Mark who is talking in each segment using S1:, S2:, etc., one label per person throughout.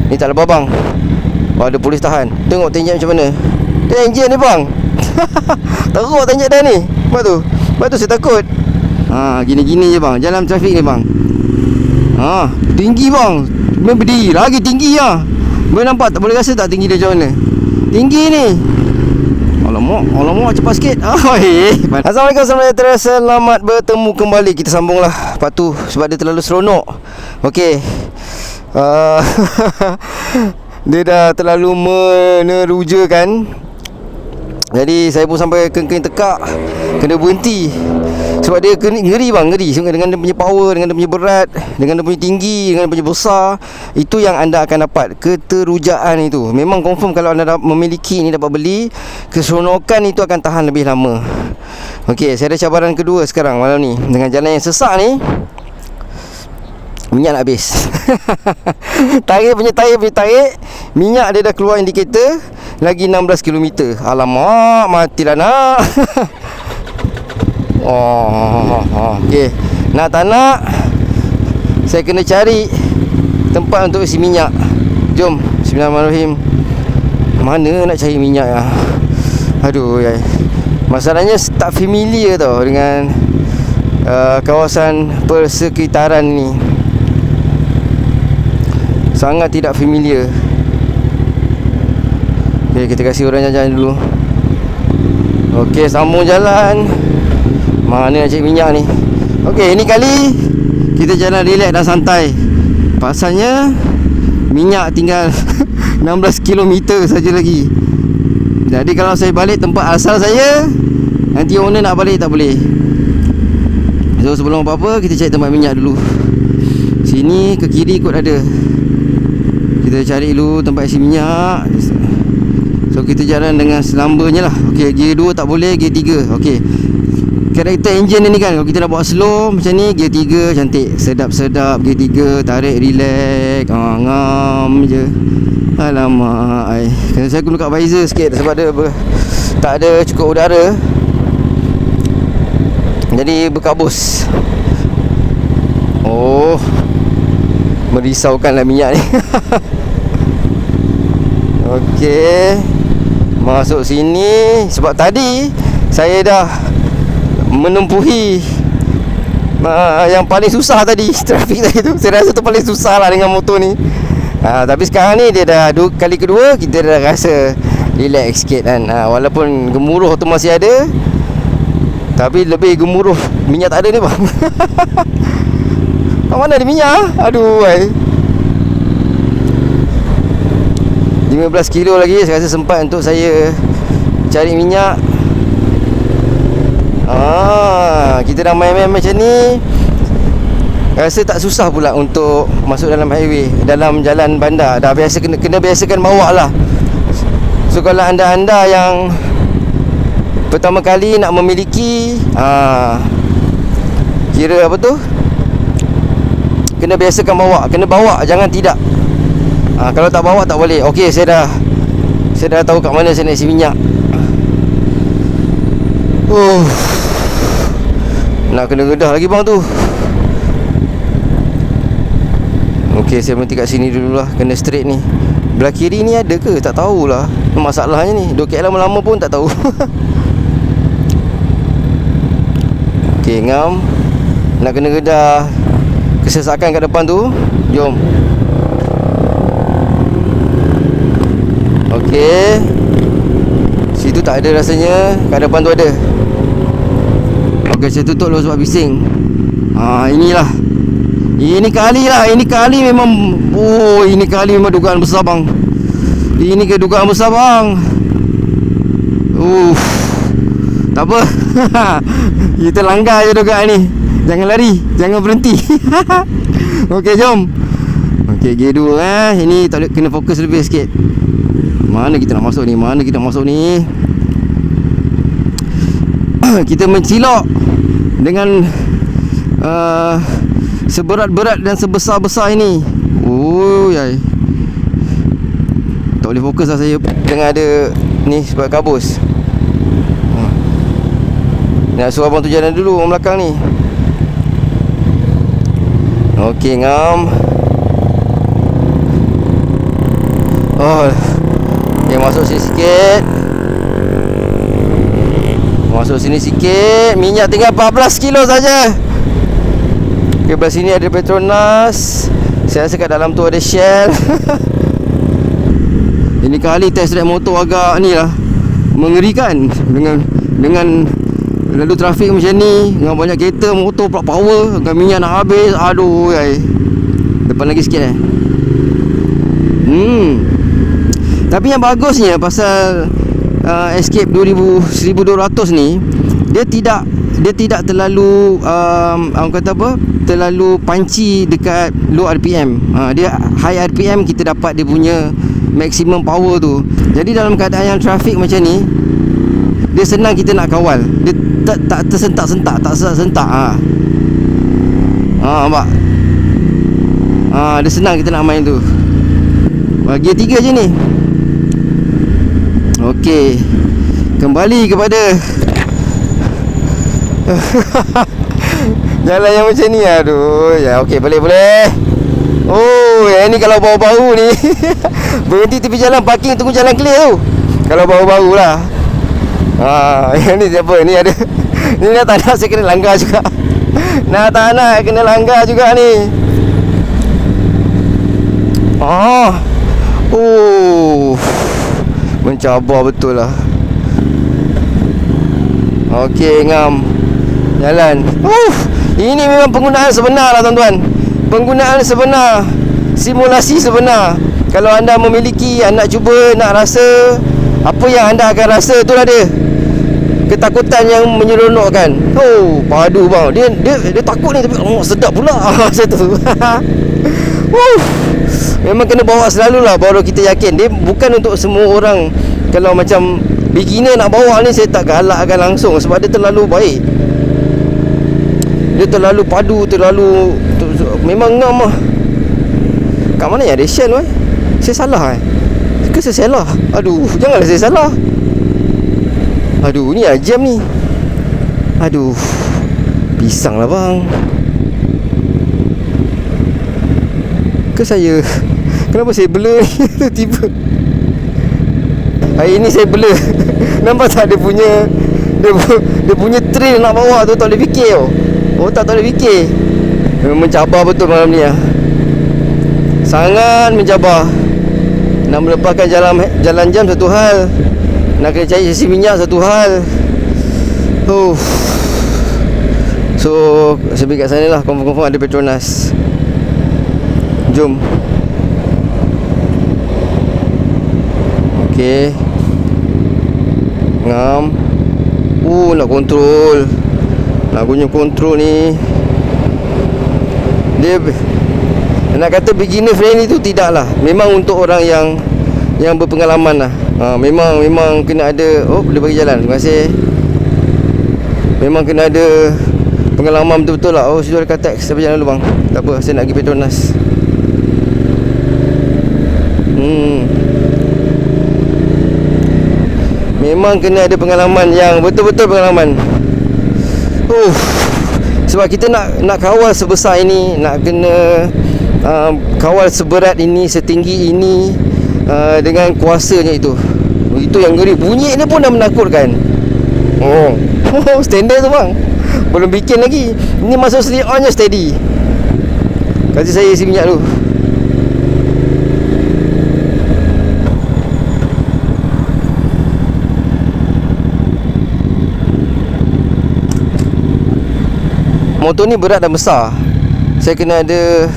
S1: Ni tak lepas bang. Ada polis tahan. Tengok tanjak macam mana. Tanjak ni bang. Teruk tanjak dah ni. Lepas tu saya takut. Gini-gini je bang. Jalan trafik ni bang. Tinggi bang. Memang berdiri lagi tinggi lah. Boleh nampak tak? Boleh rasa tak tinggi dia macam mana? Tinggi ni. Alamak cepat sikit. Assalamualaikum warahmatullahi. Selamat bertemu kembali. Kita sambunglah part tu sebab dia terlalu seronok. Okey. Dia dah terlalu menerujakan. Jadi saya pun sampai kengking tekak, kena berhenti. Sebab dia ngeri bang, ngeri dengan dia punya power, dengan dia punya berat, dengan dia punya tinggi, dengan dia punya besar. Itu yang anda akan dapat, keterujaan itu. Memang confirm kalau anda memiliki ini, dapat beli, keseronokan itu akan tahan lebih lama. Okey, saya ada cabaran kedua sekarang malam ni. Dengan jalan yang sesak ni, minyak nak habis. Tarik, minyak dia dah keluar indikator. Lagi 16 km. Alamak, matilah nak. Okey. Nak tak nak, saya kena cari tempat untuk isi minyak. Jom. Bismillahirrahmanirrahim. Mana nak cari minyak ya? Aduh, masalahnya tak familiar tau dengan kawasan persekitaran ni. Sangat tidak familiar. Okay, kita kasih orang jalan dulu. Okey, sambung jalan. Mana nak cari minyak ni? Okey, ini kali kita jalan relax dan santai. Pasalnya minyak tinggal 16 km saja lagi. Jadi kalau saya balik tempat asal saya, nanti owner nak balik tak boleh. So sebelum apa-apa, kita cari tempat minyak dulu. Sini ke kiri kot ada. Kita cari dulu tempat isi minyak. So kita jalan dengan selambanya lah. Okey, gear 2 tak boleh, gear 3. Okey. Karakter enjin ni kan, kalau kita nak buat slow macam ni, gear 3 cantik, sedap-sedap. Gear 3 tarik relax, ngam je. Alamak, kena saya guna kat visor sikit sebab dia tak ada cukup udara. Jadi berkabus. Merisaukanlah minyak ni. Okey, masuk sini. Sebab tadi saya dah menempuhi yang paling susah tadi. Trafik tadi tu, saya rasa tu paling susah lah dengan motor ni. Tapi sekarang ni dia dah kali kedua, kita dah rasa relax sikit kan. Walaupun gemuruh tu masih ada, tapi lebih gemuruh minyak tak ada ni bang. Mana ada minyak? Aduh, 15 kilo lagi. Saya rasa sempat untuk saya cari minyak. Kita dah main-main macam ni, rasa tak susah pula untuk masuk dalam highway, dalam jalan bandar. Dah biasa, kena biasakan bawa lah. So kalau anda yang pertama kali nak memiliki, kira apa tu, kena biasakan bawa. Kena bawa, jangan tidak. Kalau tak bawa tak boleh. Okey, saya dah tahu kat mana saya nak isi minyak. Nak kena gedah lagi bang tu. Okey, saya berhenti kat sini dululah. Kena straight ni. Belah kiri ni ada ke? Tak tahulah. Masalahnya ni 2 km lama pun tak tahu. Okey, ngam. Nak kena gedah kesesakan kat depan tu. Jom. Okey, situ tak ada rasanya. Kat depan tu ada. Okey, saya tutup dulu sebab bising. Inilah. Ini kali memang, ini kali memang dugaan besar bang. Ini kedugaan besar bang. Tak apa. Kita langgar je dugaan ni. Jangan lari, jangan berhenti. Okey, jom. Okey, gear 2 ini tak boleh, kena fokus lebih sikit. Mana kita nak masuk ni? Kita mencilok dengan seberat-berat dan sebesar-besar ini. Tak boleh fokus lah saya dengan ada ni sebab kabus. Nak suruh abang tu jalan dulu, orang belakang ni. Okey, ngam. Oh, okay, masuk sini sikit. Masuk sini sikit. Minyak tinggal 14 kilo saja. Okay, belah sini ada Petronas. Saya rasa kat dalam tu ada Shell. Ini kali test drive motor agak ni lah, mengerikan. Dengan lalu trafik macam ni, dengan banyak kereta, motor pula power, dengan minyak nak habis. Aduh, depan lagi sikit Tapi yang bagusnya pasal Escape 1200 ni, dia tidak terlalu orang kata apa, terlalu panci dekat low RPM. Dia high RPM, kita dapat dia punya maximum power tu. Jadi dalam keadaan yang trafik macam ni, dia senang kita nak kawal. Dia tak tersentak-sentak, tak sentak-sentak. Nampak? Dia senang kita nak main tu. Gear 3 je ni. Okey, kembali kepada jalan yang macam ni. Aduh, ya okey, boleh. Oh, yang ni kalau baru-baru ni berhenti tepi jalan, parking, tunggu jalan clear tu. Kalau baru-baru lah. Yang ni siapa? Ni ada ni dah tak nak, saya kena langgar juga. Tak nak kena langgar juga ni. Mencabar betul lah. Okey, ngam jalan. Ini memang penggunaan sebenar lah tuan-tuan. Penggunaan sebenar, simulasi sebenar. Kalau anda memiliki, anda cuba nak rasa, apa yang anda akan rasa, itulah dia. Ketakutan yang menyeronokkan. Padu bang. Dia takut ni, tapi sedap pula. Macam tu. Memang kena bawa selalulah, baru kita yakin. Dia bukan untuk semua orang. Kalau macam beginner nak bawa ni, saya tak galakkan langsung, sebab dia terlalu baik. Dia terlalu padu, memang ngam lah. Kat mana yang ada Shell Saya salah ke saya salah? Aduh, janganlah saya salah. Aduh, ni lah jam ni. Aduh, pisang lah bang. Ke saya, kenapa saya blur ni? Tiba hari ni saya blur. Nampak tak dia punya trail nak bawa tu, tak boleh fikir tau. Tak boleh fikir. Memang mencabar betul malam ni lah. Sangat mencabar. Nak melepaskan jalan jam satu hal, nak kena cari isi minyak satu hal. So sebi kat sana lah, confirm ada Petronas. Jom. Okey, ngam. Nak kontrol, nak guna kontrol ni. Dia nak kata beginner friendly tu, tidak lah. Memang untuk orang yang berpengalaman lah. Memang kena ada. Boleh bagi jalan, terima kasih. Memang kena ada pengalaman betul-betul lah. Situ ada Katex, saya berjalan dulu bang. Tak apa, saya nak pergi Petronas. Memang kena ada pengalaman, yang betul-betul pengalaman. Sebab kita nak kawal sebesar ini, nak kena kawal seberat ini, setinggi ini, dengan kuasanya itu yang ngeri. Bunyi dia pun dah menakutkan. Standard tu bang, belum bikin lagi. Ini masuk slip on je steady. Kasih saya isi minyak dulu. Motor ni berat dan besar. Saya kena ada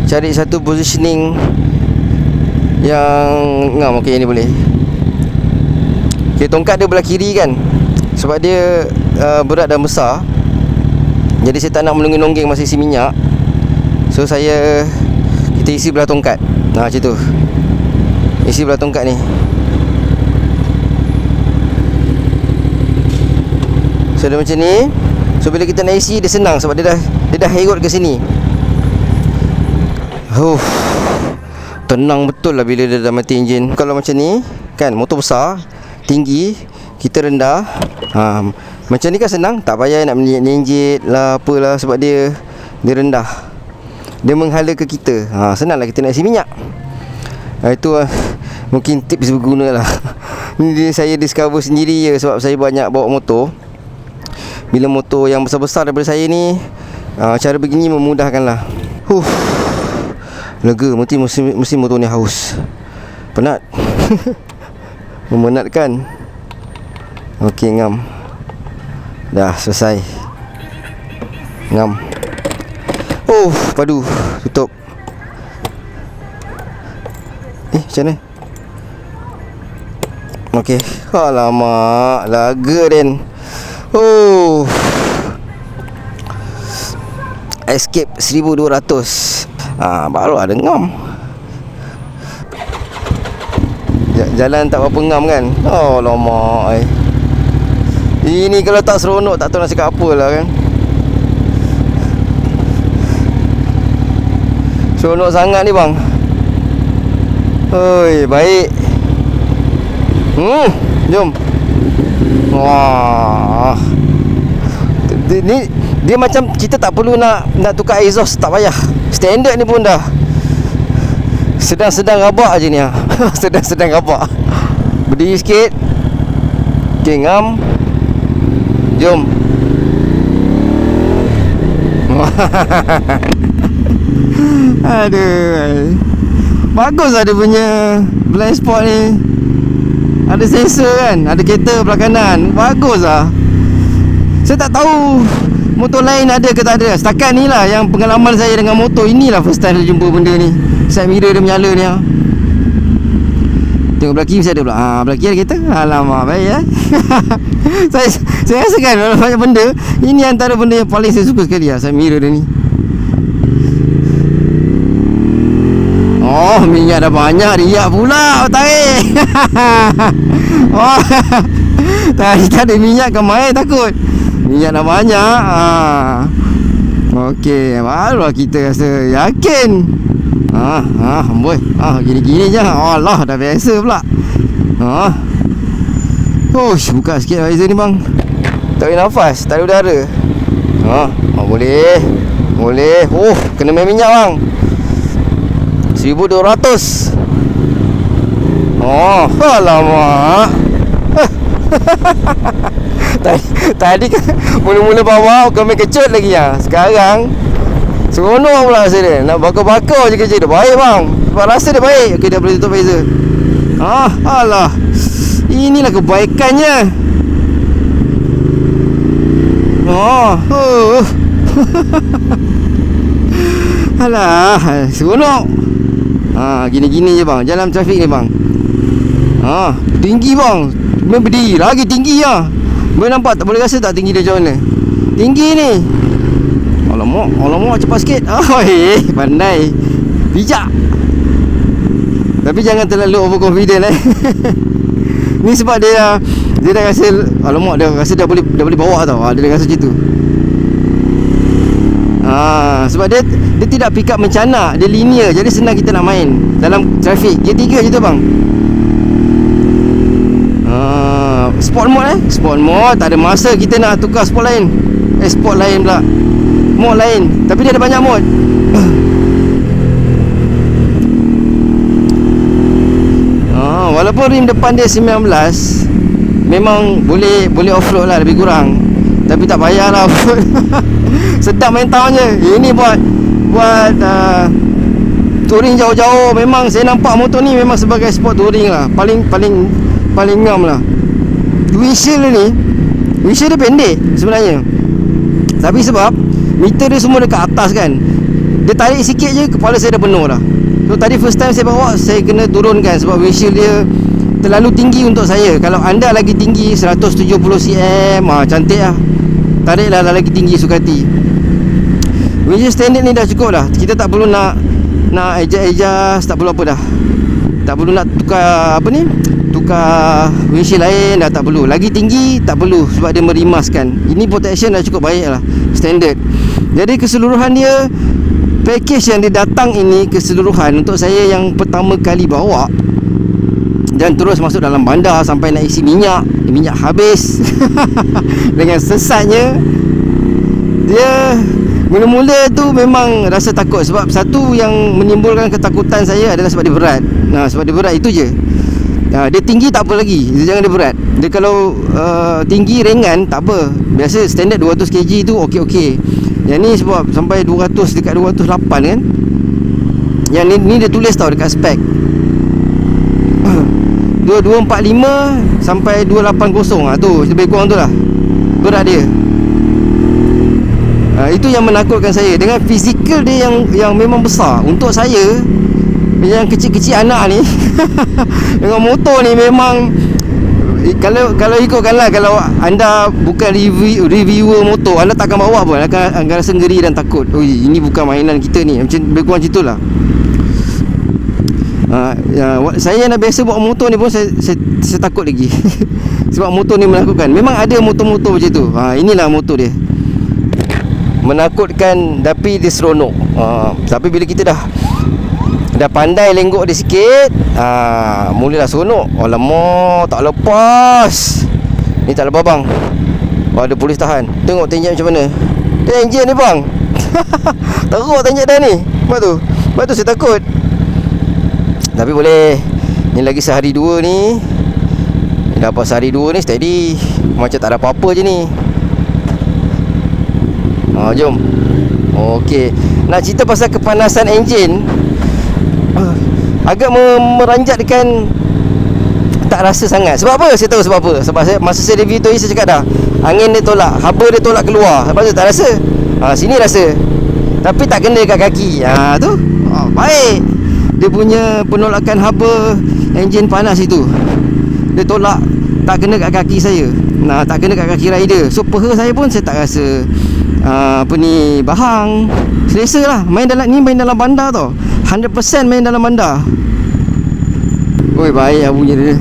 S1: cari satu positioning yang ngam. Okey, ni boleh. Okey, tongkat dia belah kiri kan, sebab dia berat dan besar. Jadi saya tak nak menonggeng-nonggeng masa isi minyak. So kita isi belah tongkat. Macam tu. Isi belah tongkat ni. So dia macam ni. So bila kita nak isi, dia senang sebab dia dah herut ke sini. Tenang betul lah bila dia dah mati enjin. Kalau macam ni kan, motor besar, tinggi, kita rendah. Macam ni kan senang, tak payah nak menjit lah apalah, sebab dia rendah. Dia menghala ke kita. Senang lah kita nak isi minyak. Itu Mungkin tips berguna lah. Ni saya discover sendiri je, sebab saya banyak bawa motor. Bila motor yang besar-besar daripada saya ni, cara begini memudahkan lah. Lega, mesti motor ni haus. Penat. Memenatkan. Okey, ngam. Dah selesai. Ngam. Padu. Tutup. Macam mana? Okey. Alamak, laga Den. Escape 1200. Baru ada ngam. Jalan tak berapa ngam kan. Alamak. Ini kalau tak seronok, tak tahu nak cakap apa lah kan. Seronok sangat ni bang. Baik. Jom. Wah. Dia macam kita tak perlu nak tukar exhaust, tak payah. Standard ni pun dah sedang rabak je ni. Sedang rabak. Berdiri sikit. Okay, ngam. Jom. Aduh. Bagus lah dia punya blind spot ni. Ada sensor kan, ada kereta belah kanan. Bagus lah. Saya tak tahu motor lain ada ke tak ada. Setakat ni lah yang pengalaman saya dengan motor. Inilah first time saya jumpa benda ni. Side mirror dia menyala ni. Tengok belah kiri mesti ada pula. Belah kiri ada kereta. Alamak, baik ya. Saya rasa kan banyak benda, ini antara benda yang paling saya suka sekali lah, side mirror dia ni. Minyak dah banyak, riak pula tarik. Tadi tak ada minyak ke main takut. Minyak dah banyak. Okey, barulah kita rasa yakin. Amboi. Gini-gini je. Allah, dah biasa pula. Buka sikit visor ni bang. Tak boleh nafas, tak ada udara. Boleh. Kena main minyak bang. 1200. Alamak. Tadi kan mula-mula bawa kau main kecut lagi ya. Sekarang seronok pula rasa dia. Nak bakar-bakar je kerja dia. Baik bang, sebab rasa dia baik. Okey, dah boleh tutup visor. Alah. Inilah kebaikannya. Alah, seronok. Gini-gini je bang, jalan trafik ni bang. Tinggi bang. Main berdiri lagi tinggi lah. Boleh nampak tak, boleh rasa tak tinggi dia macam mana? Tinggi ni. Alamak, cepat sikit. Pandai. Bijak. Tapi jangan terlalu overconfident Ni sebab dia dah rasa, alamak, dia rasa dah boleh bawa tau. Dia dah rasa macam tu. Sebab dia tidak pick up mencanak, dia linear, jadi senang kita nak main dalam trafik. Dia 3 je tu bang. Sport mode Sport mode tak ada masa kita nak tukar sport lain. Sport lain pula, mode lain. Tapi dia ada banyak mode. Walaupun rim depan dia 19, memang boleh off-road lah lebih kurang. Tapi tak payah lah off-road. Sedap main town je. Ini buat touring jauh-jauh. Memang saya nampak motor ni memang sebagai sport touring lah. Paling ngam lah. Windshield dia pendek sebenarnya. Tapi sebab meter dia semua dekat atas kan, dia tarik sikit je kepala saya dah penuh dah. So tadi first time saya bawa, saya kena turunkan sebab windshield dia terlalu tinggi untuk saya. Kalau anda lagi tinggi 170 cm, cantik lah. Tariklah lagi tinggi suka hati. Windshield standard ni dah cukup dah. Kita tak perlu nak adjust, tak perlu apa dah. Tak perlu nak tukar windshield lain dah, tak perlu. Lagi tinggi tak perlu sebab dia merimaskan. Ini protection dah cukup baik lah, standard. Jadi keseluruhan dia, package yang dia datang ini keseluruhan untuk saya yang pertama kali bawa dan terus masuk dalam bandar sampai nak isi minyak habis. Dengan sesatnya, dia mula-mula tu memang rasa takut. Sebab satu yang menimbulkan ketakutan saya adalah sebab dia berat. Sebab dia berat itu je. Dia tinggi tak apa lagi, dia jangan dia berat. Dia kalau tinggi ringan tak apa. Biasa standard 200 kg tu okey. Yang ni sebab sampai 200 dekat 208 kan. Yang ni dia tulis tau dekat spek 2245 sampai 280. Tu lebih kurang tu lah berat dia. Itu yang menakutkan saya. Dengan fizikal dia yang memang besar. Untuk saya yang kecil-kecil anak ni dengan motor ni memang kalau ikutkanlah, kalau anda bukan reviewer motor, anda takkan bawa pun, akan rasa ngeri dan takut. Ini bukan mainan kita ni. Macam lebih kurang macam itulah. Saya yang dah biasa bawa motor ni pun saya takut lagi. Sebab motor ni menakutkan. Memang ada motor-motor macam tu. Inilah motor dia, menakutkan tapi dia seronok. Tapi bila kita dah pandai lenggok dia sikit, mulalah seronok. Alamak, tak lepas. Ni tak lepas bang. Ada polis tahan. Tengok tanjak macam mana. Dia enjin ni bang. Teruk tanjak dah ni. Lepas tu saya takut. Tapi boleh. Ni lagi sehari dua ni. Dapat sehari dua ni steady. Macam tak ada apa-apa je ni. Jom. Okey. Nak cerita pasal kepanasan enjin, agak meranjatkan, tak rasa sangat. Sebab apa? Saya tahu sebab apa. Sebab masa saya review tu saya cakap dah, angin dia tolak, haba dia tolak keluar. Lepas tu tak rasa. Sini rasa. Tapi tak kena dekat kaki. Tu baik. Dia punya penolakan haba enjin panas itu, dia tolak, tak kena kat kaki saya. Tak kena kat kaki rider. So peha saya pun saya tak rasa bahang. Selesa lah. Main dalam bandar tau. 100% main dalam bandar. Baik lah bunyi dia.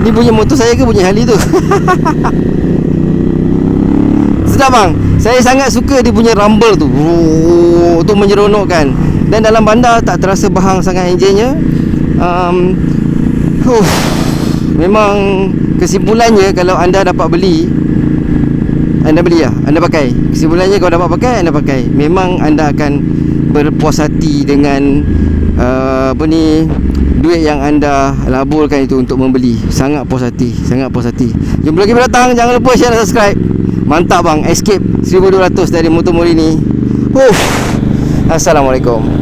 S1: Ni bunyi motor saya ke bunyi Harley tu? Sedap bang. Saya sangat suka dia punya rumble tu. Tu menyeronokkan. Dan dalam bandar tak terasa bahang sangat enjinnya. Memang kesimpulannya, kalau anda dapat beli, anda pakai. Kesimpulannya, kalau dapat pakai, anda pakai. Memang anda akan berpuas hati dengan duit yang anda laburkan itu untuk membeli. Sangat puas hati. Jumpa lagi berdatang. Jangan lupa share dan subscribe. Mantap bang. Escape 1200 dari Motor Morini. Assalamualaikum.